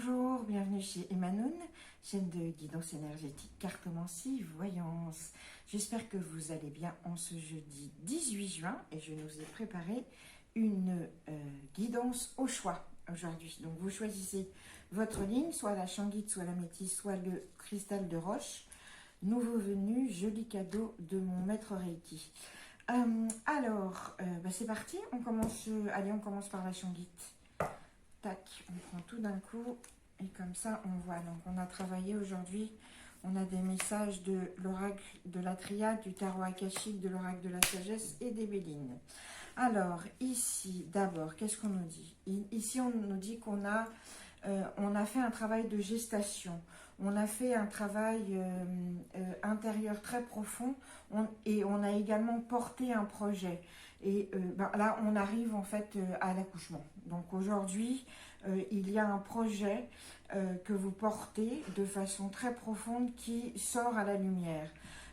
Bonjour, bienvenue chez Emanoun, chaîne de guidance énergétique, cartomancie, voyance. J'espère que vous allez bien en ce jeudi 18 juin et je nous ai préparé une guidance au choix aujourd'hui. Donc vous choisissez votre ligne, soit la changuite, soit la métisse, soit le cristal de roche. Nouveau venu, joli cadeau de mon maître Reiki. C'est parti, on commence par la changuite. Tac, on prend tout d'un coup et comme ça on voit. Donc on a travaillé aujourd'hui, on a des messages de l'oracle de la triade, du tarot akashique, de l'oracle de la sagesse et des bélines. Alors ici d'abord, qu'est-ce qu'on nous dit? Ici on nous dit qu'on a fait un travail de gestation, on a fait un travail intérieur très profond et on a également porté un projet. Et là, on arrive en fait à l'accouchement. Donc aujourd'hui, il y a un projet que vous portez de façon très profonde qui sort à la lumière.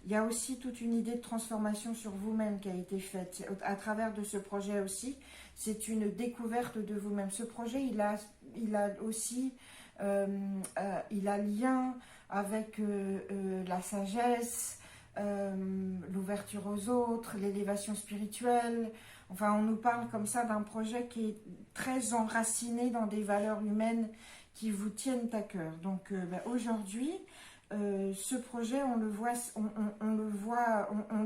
Il y a aussi toute une idée de transformation sur vous-même qui a été faite à travers de ce projet aussi. C'est une découverte de vous-même. Ce projet, il a aussi, il a lien avec la sagesse, l'ouverture aux autres, l'élévation spirituelle. Enfin, on nous parle comme ça d'un projet qui est très enraciné dans des valeurs humaines qui vous tiennent à cœur. Donc aujourd'hui, ce projet, on le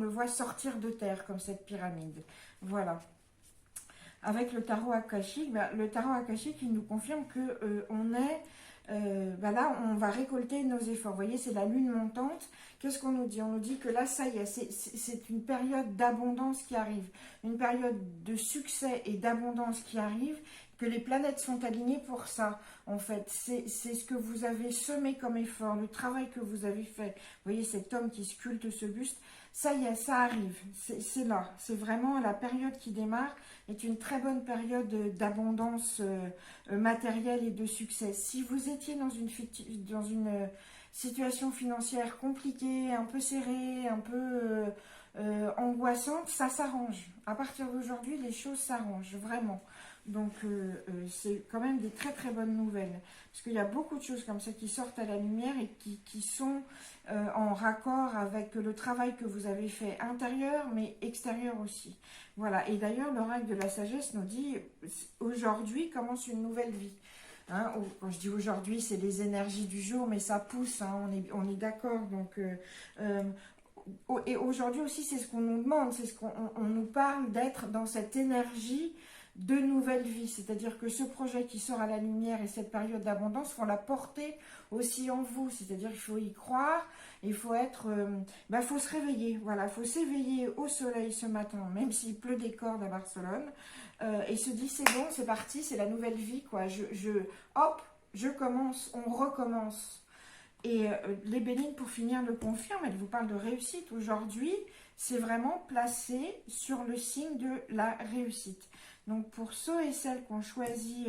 voit sortir de terre comme cette pyramide. Voilà. Avec le tarot akashique, il nous confirme que là, on va récolter nos efforts. Vous voyez, c'est la lune montante. Qu'est-ce qu'on nous dit? On nous dit que là, ça y est, c'est une période d'abondance qui arrive, une période de succès et d'abondance qui arrive, que les planètes sont alignées pour ça. En fait, c'est ce que vous avez semé comme effort, le travail que vous avez fait. Vous voyez, cet homme qui sculpte ce buste, ça y est, ça arrive. C'est là. C'est vraiment la période qui démarre, est une très bonne période d'abondance matérielle et de succès. Si vous étiez dans une situation financière compliquée, un peu serrée, un peu angoissante, ça s'arrange. À partir d'aujourd'hui, les choses s'arrangent, vraiment. Donc, c'est quand même des très très bonnes nouvelles. Parce qu'il y a beaucoup de choses comme ça qui sortent à la lumière et qui sont en raccord avec le travail que vous avez fait intérieur, mais extérieur aussi. Voilà. Et d'ailleurs, l'oracle de la sagesse nous dit, aujourd'hui commence une nouvelle vie. Hein, quand je dis aujourd'hui, c'est les énergies du jour, mais ça pousse, hein, on est d'accord. Donc, et aujourd'hui aussi, c'est ce qu'on nous demande, c'est ce qu'on nous parle d'être dans cette énergie de nouvelle vie, c'est-à-dire que ce projet qui sort à la lumière et cette période d'abondance font la porter aussi en vous, c'est-à-dire qu'il faut y croire, il faut faut se réveiller, voilà, il faut s'éveiller au soleil ce matin, même s'il pleut des cordes à Barcelone, et se dit c'est bon, c'est parti, c'est la nouvelle vie, quoi, je commence, on recommence. Et les bénines, pour finir, le confirment, elles vous parlent de réussite. Aujourd'hui, c'est vraiment placé sur le signe de la réussite. Donc, pour ceux et celles qui ont choisi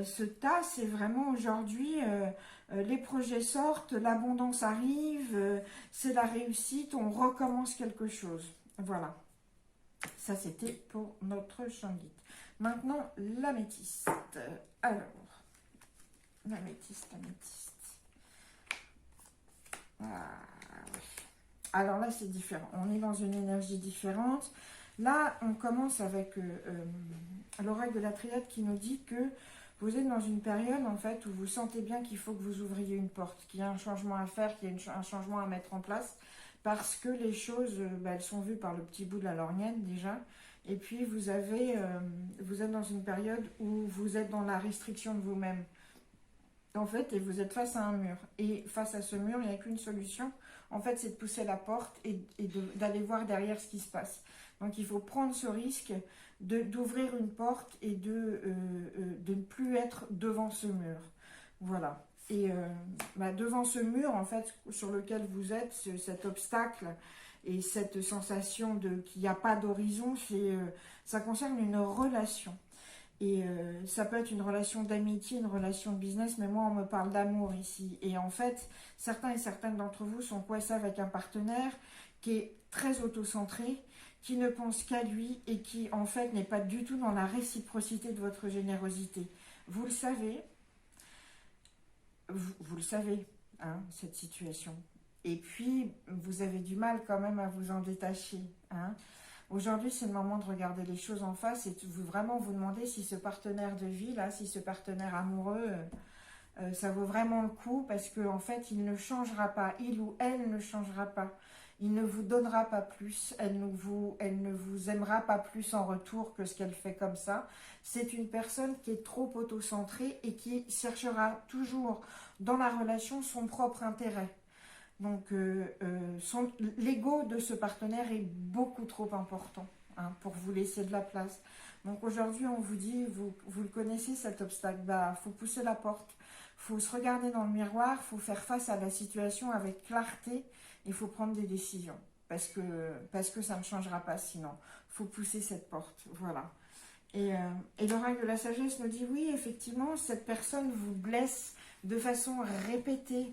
ce tas, c'est vraiment aujourd'hui, les projets sortent, l'abondance arrive, c'est la réussite, on recommence quelque chose. Voilà. Ça, c'était pour notre changuite. Maintenant, l'améthyste. Alors, l'améthyste. Ah, oui. Alors là, c'est différent. On est dans une énergie différente. Là, on commence avec l'oracle de la triade qui nous dit que vous êtes dans une période en fait où vous sentez bien qu'il faut que vous ouvriez une porte, qu'il y a un changement à faire, qu'il y a un changement à mettre en place, parce que les choses, elles sont vues par le petit bout de la lorgnette déjà. Et puis vous êtes dans une période où vous êtes dans la restriction de vous-même. En fait, et vous êtes face à un mur. Et face à ce mur, il n'y a qu'une solution. En fait, c'est de pousser la porte et d'aller voir derrière ce qui se passe. Donc, il faut prendre ce risque d'ouvrir une porte et de ne plus être devant ce mur. Voilà. Et devant ce mur, en fait, sur lequel vous êtes, cet obstacle et cette sensation qu'il n'y a pas d'horizon, ça concerne une relation. Et ça peut être une relation d'amitié, une relation de business, mais moi on me parle d'amour ici. Et en fait, certains et certaines d'entre vous sont coincés avec un partenaire qui est très autocentré, qui ne pense qu'à lui et qui en fait n'est pas du tout dans la réciprocité de votre générosité. Vous le savez, vous le savez, hein, cette situation. Et puis, vous avez du mal quand même à vous en détacher. Hein. Aujourd'hui, c'est le moment de regarder les choses en face et de vraiment vous demander si ce partenaire de vie, là, si ce partenaire amoureux, ça vaut vraiment le coup parce qu'en fait, il ne changera pas. Il ou elle ne changera pas. Il ne vous donnera pas plus. Elle ne vous aimera pas plus en retour que ce qu'elle fait comme ça. C'est une personne qui est trop autocentrée et qui cherchera toujours dans la relation son propre intérêt. Donc, l'ego de ce partenaire est beaucoup trop important, hein, pour vous laisser de la place. Donc aujourd'hui, on vous dit, vous le connaissez cet obstacle, bah, faut pousser la porte, faut se regarder dans le miroir, faut faire face à la situation avec clarté, il faut prendre des décisions, parce que ça ne changera pas sinon. Faut pousser cette porte, voilà. Et l'oracle de la sagesse nous dit, oui, effectivement, cette personne vous blesse de façon répétée.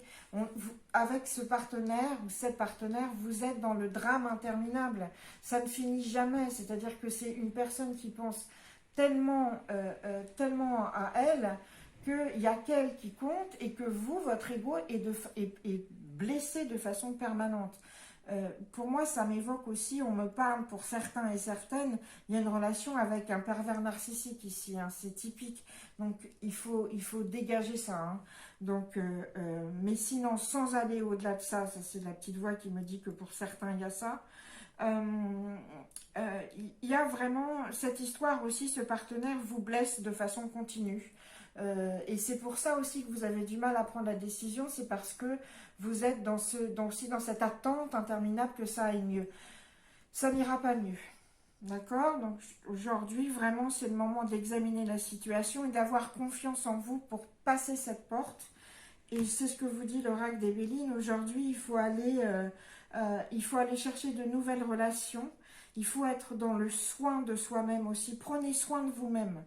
Avec ce partenaire ou cette partenaire, vous êtes dans le drame interminable. Ça ne finit jamais. C'est-à-dire que c'est une personne qui pense tellement, tellement à elle qu'il n'y a qu'elle qui compte et que vous, votre ego, est blessé de façon permanente. Pour moi, ça m'évoque aussi, on me parle pour certains et certaines, il y a une relation avec un pervers narcissique ici, hein, c'est typique. Donc, il faut dégager ça. Hein. Donc, mais sinon, sans aller au-delà de ça, ça c'est la petite voix qui me dit que pour certains, il y a ça. Il y a vraiment cette histoire aussi, ce partenaire vous blesse de façon continue. Et c'est pour ça aussi que vous avez du mal à prendre la décision, c'est parce que vous êtes aussi dans cette attente interminable que ça aille mieux. Ça n'ira pas mieux. D'accord? Donc aujourd'hui, vraiment, c'est le moment d'examiner la situation et d'avoir confiance en vous pour passer cette porte. Et c'est ce que vous dit l'oracle des Bélines. Aujourd'hui, il faut aller chercher de nouvelles relations. Il faut être dans le soin de soi-même aussi. Prenez soin de vous-même.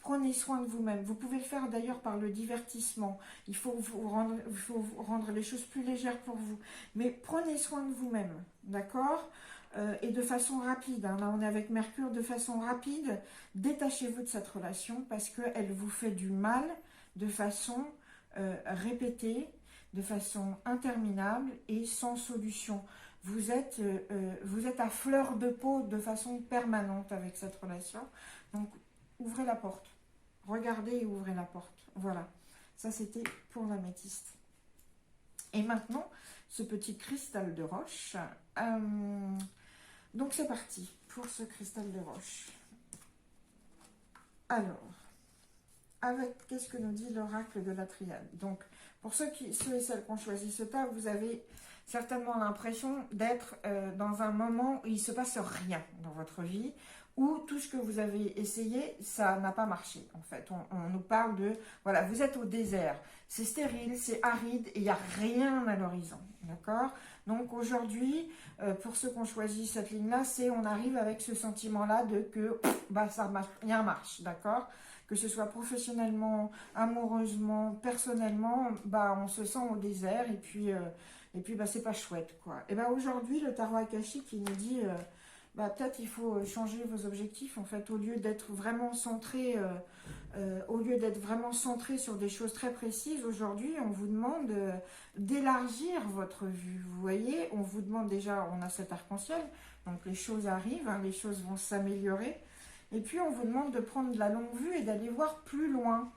Prenez soin de vous-même. Vous pouvez le faire d'ailleurs par le divertissement. Il faut vous rendre les choses plus légères pour vous. Mais prenez soin de vous-même, d'accord? Et de façon rapide. Hein. Là, on est avec Mercure de façon rapide. Détachez-vous de cette relation parce qu'elle vous fait du mal de façon répétée, de façon interminable et sans solution. Vous êtes à fleur de peau de façon permanente avec cette relation. Donc, ouvrez la porte. Regardez et ouvrez la porte. Voilà. Ça, c'était pour l'améthyste. Et maintenant, ce petit cristal de roche. Donc, c'est parti pour ce cristal de roche. Alors, qu'est-ce que nous dit l'oracle de la triade? Donc, pour ceux et celles qui ont choisi ce tas, vous avez certainement l'impression d'être dans un moment où il ne se passe rien dans votre vie, où tout ce que vous avez essayé, ça n'a pas marché, en fait. On nous parle de, voilà, vous êtes au désert, c'est stérile, c'est aride, et il n'y a rien à l'horizon, d'accord? Donc aujourd'hui, pour ceux qui ont choisi cette ligne-là, on arrive avec ce sentiment-là de que, ça marche, rien marche, d'accord? Que ce soit professionnellement, amoureusement, personnellement, on se sent au désert, et puis c'est pas chouette, quoi. Et aujourd'hui, le tarot akashique, il nous dit... peut-être il faut changer vos objectifs, en fait, au lieu d'être vraiment centré sur des choses très précises. Aujourd'hui, on vous demande d'élargir votre vue. Vous voyez, on vous demande déjà, on a cet arc-en-ciel, donc les choses arrivent, hein, les choses vont s'améliorer. Et puis, on vous demande de prendre de la longue vue et d'aller voir plus loin.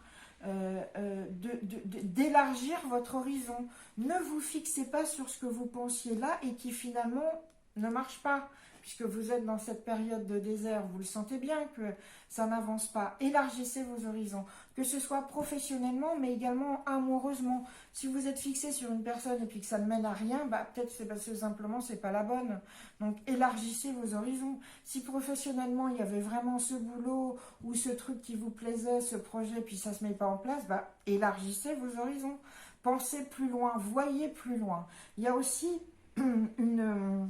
D'élargir votre horizon. Ne vous fixez pas sur ce que vous pensiez là et qui finalement ne marche pas. Puisque vous êtes dans cette période de désert, vous le sentez bien que ça n'avance pas. Élargissez vos horizons, que ce soit professionnellement, mais également amoureusement. Si vous êtes fixé sur une personne et puis que ça ne mène à rien, peut-être c'est parce que simplement c'est pas la bonne. Donc élargissez vos horizons. Si professionnellement il y avait vraiment ce boulot ou ce truc qui vous plaisait, ce projet, puis ça se met pas en place, élargissez vos horizons. Pensez plus loin, voyez plus loin. Il y a aussi une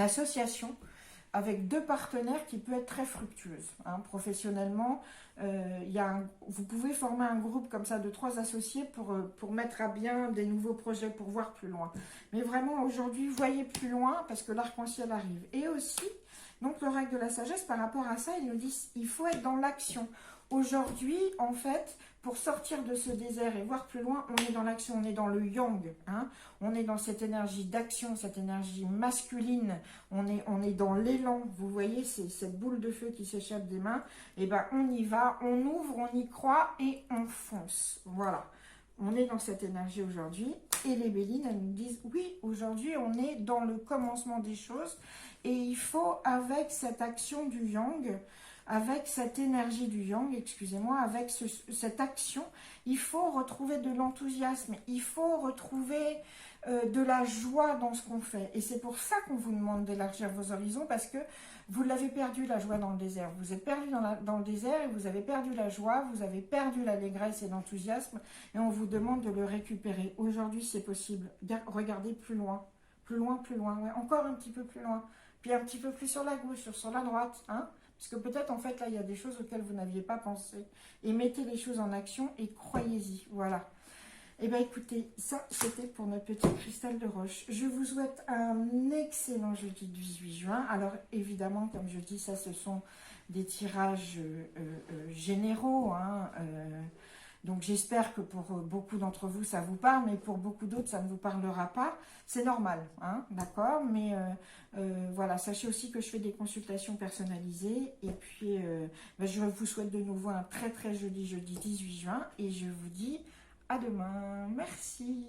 association avec deux partenaires qui peut être très fructueuse. Hein. Professionnellement, vous pouvez former un groupe comme ça de 3 associés pour mettre à bien des nouveaux projets, pour voir plus loin. Mais vraiment, aujourd'hui, voyez plus loin parce que l'arc-en-ciel arrive. Et aussi, donc l'oracle de la sagesse, par rapport à ça, il nous dit il faut être dans l'action. Aujourd'hui, en fait, pour sortir de ce désert et voir plus loin, on est dans l'action, on est dans le yang, hein, on est dans cette énergie d'action, cette énergie masculine, on est dans l'élan, vous voyez, c'est cette boule de feu qui s'échappe des mains, et ben on y va, on ouvre, on y croit et on fonce, voilà. On est dans cette énergie aujourd'hui et les Bélines, elles nous disent oui, aujourd'hui on est dans le commencement des choses et il faut avec cette action du yang, avec cette énergie du yang, excusez-moi, avec cette action, il faut retrouver de l'enthousiasme, il faut retrouver de la joie dans ce qu'on fait. Et c'est pour ça qu'on vous demande d'élargir vos horizons, parce que vous l'avez perdu, la joie dans le désert. Vous êtes perdu dans le désert et vous avez perdu la joie, vous avez perdu l'allégresse et l'enthousiasme, et on vous demande de le récupérer. Aujourd'hui, c'est possible. Regardez plus loin, plus loin, plus loin. Ouais, encore un petit peu plus loin. Puis un petit peu plus sur la gauche, sur la droite, hein. Parce que peut-être, en fait, là, il y a des choses auxquelles vous n'aviez pas pensé. Et mettez les choses en action et croyez-y. Voilà. Eh bien, écoutez, ça, c'était pour notre petit cristal de roche. Je vous souhaite un excellent jeudi 18 juin. Alors, évidemment, comme je dis, ça, ce sont des tirages généraux, hein, donc j'espère que pour beaucoup d'entre vous ça vous parle, mais pour beaucoup d'autres ça ne vous parlera pas. C'est normal, hein, d'accord, mais voilà, sachez aussi que je fais des consultations personnalisées. Et puis je vous souhaite de nouveau un très très joli jeudi 18 juin et je vous dis à demain. Merci.